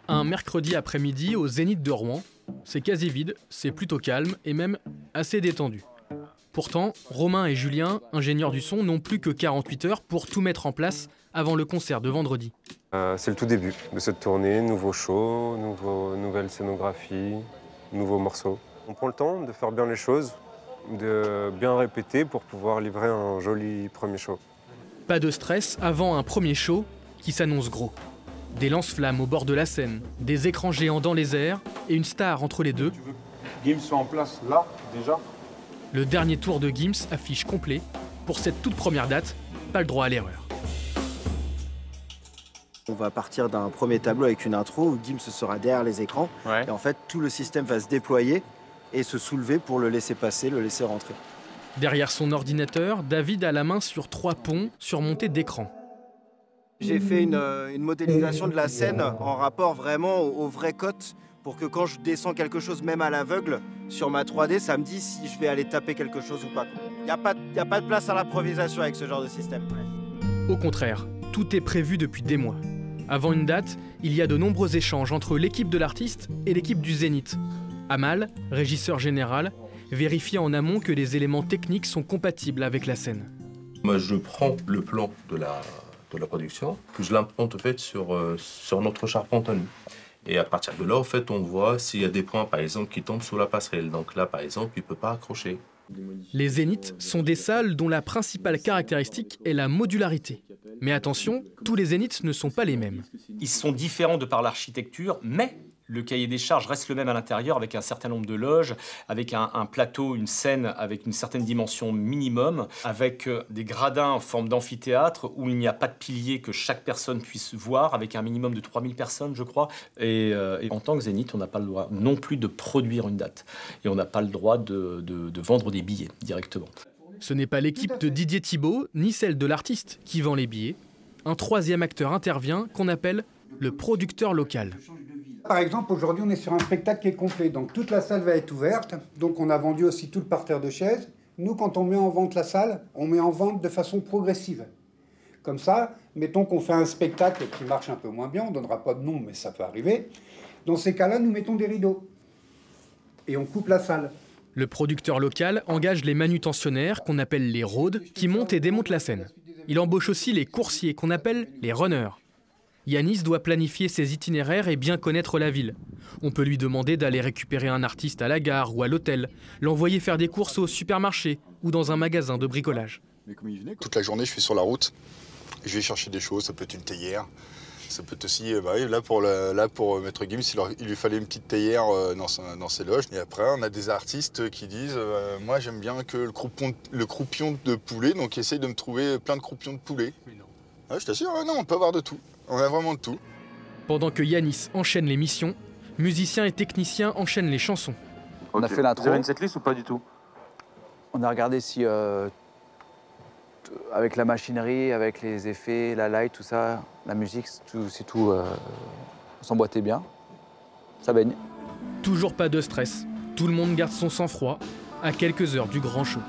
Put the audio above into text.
Un mercredi après-midi au Zénith de Rouen. C'est quasi vide, c'est plutôt calme et même assez détendu. Pourtant, Romain et Julien, ingénieurs du son, n'ont plus que 48 heures pour tout mettre en place avant le concert de vendredi. C'est le tout début de cette tournée, nouveau show, nouvelle scénographie, nouveaux morceaux. On prend le temps de faire bien les choses, de bien répéter pour pouvoir livrer un joli premier show. Pas de stress avant un premier show qui s'annonce gros. Des lance-flammes au bord de la scène, des écrans géants dans les airs et une star entre les deux. Tu veux que Gims soit en place là, déjà? Le dernier tour de Gims affiche complet. Pour cette toute première date, pas le droit à l'erreur. On va partir d'un premier tableau avec une intro où Gims sera derrière les écrans. Ouais. Et en fait, tout le système va se déployer et se soulever pour le laisser passer, le laisser rentrer. Derrière son ordinateur, David a la main sur 3 ponts surmontés d'écrans. J'ai fait une modélisation de la scène en rapport vraiment aux vraies cotes pour que quand je descends quelque chose, même à l'aveugle, sur ma 3D, ça me dit si je vais aller taper quelque chose ou pas. Il n'y a pas de place à l'improvisation avec ce genre de système. Au contraire, tout est prévu depuis des mois. Avant une date, il y a de nombreux échanges entre l'équipe de l'artiste et l'équipe du Zénith. Amal, régisseur général, vérifie en amont que les éléments techniques sont compatibles avec la scène. Moi, je prends le plan de la production, que je l'implante en fait sur notre charpente à nous. Et à partir de là, en fait, on voit s'il y a des points, par exemple, qui tombent sous la passerelle. Donc là, par exemple, il ne peut pas accrocher. Les Zéniths sont des salles dont la principale caractéristique est la modularité. Mais attention, tous les Zéniths ne sont pas les mêmes. Ils sont différents de par l'architecture, mais le cahier des charges reste le même à l'intérieur, avec un certain nombre de loges, avec un plateau, une scène avec une certaine dimension minimum, avec des gradins en forme d'amphithéâtre où il n'y a pas de piliers que chaque personne puisse voir, avec un minimum de 3000 personnes, je crois. Et en tant que Zénith, on n'a pas le droit non plus de produire une date. Et on n'a pas le droit de vendre des billets directement. Ce n'est pas l'équipe de Didier Thibault, ni celle de l'artiste qui vend les billets. Un troisième acteur intervient qu'on appelle le producteur local. Par exemple, aujourd'hui, on est sur un spectacle qui est complet. Donc, toute la salle va être ouverte. Donc, on a vendu aussi tout le parterre de chaises. Nous, quand on met en vente la salle, on met en vente de façon progressive. Comme ça, mettons qu'on fait un spectacle qui marche un peu moins bien. On ne donnera pas de nom, mais ça peut arriver. Dans ces cas-là, nous mettons des rideaux. Et on coupe la salle. Le producteur local engage les manutentionnaires, qu'on appelle les rôdes, qui montent et démontent la scène. Il embauche aussi les coursiers, qu'on appelle les runners. Yanis doit planifier ses itinéraires et bien connaître la ville. On peut lui demander d'aller récupérer un artiste à la gare ou à l'hôtel, l'envoyer faire des courses au supermarché ou dans un magasin de bricolage. Toute la journée, je suis sur la route. Je vais chercher des choses, ça peut être une théière. Ça peut être aussi, là pour Maître Gims, il lui fallait une petite théière dans ses loges. Et après, on a des artistes qui disent moi j'aime bien que le croupion de poulet, donc essaye de me trouver plein de croupions de poulet. Ah, je t'assure, non, on peut avoir de tout. On a vraiment de tout. Pendant que Yanis enchaîne les missions, musiciens et techniciens enchaînent les chansons. On a fait l'intro. Vous avez une setlist ou pas du tout? On a regardé si, avec la machinerie, avec les effets, la light, tout ça, la musique, c'est tout s'emboîtait bien. Ça baigne. Toujours pas de stress. Tout le monde garde son sang-froid à quelques heures du grand show.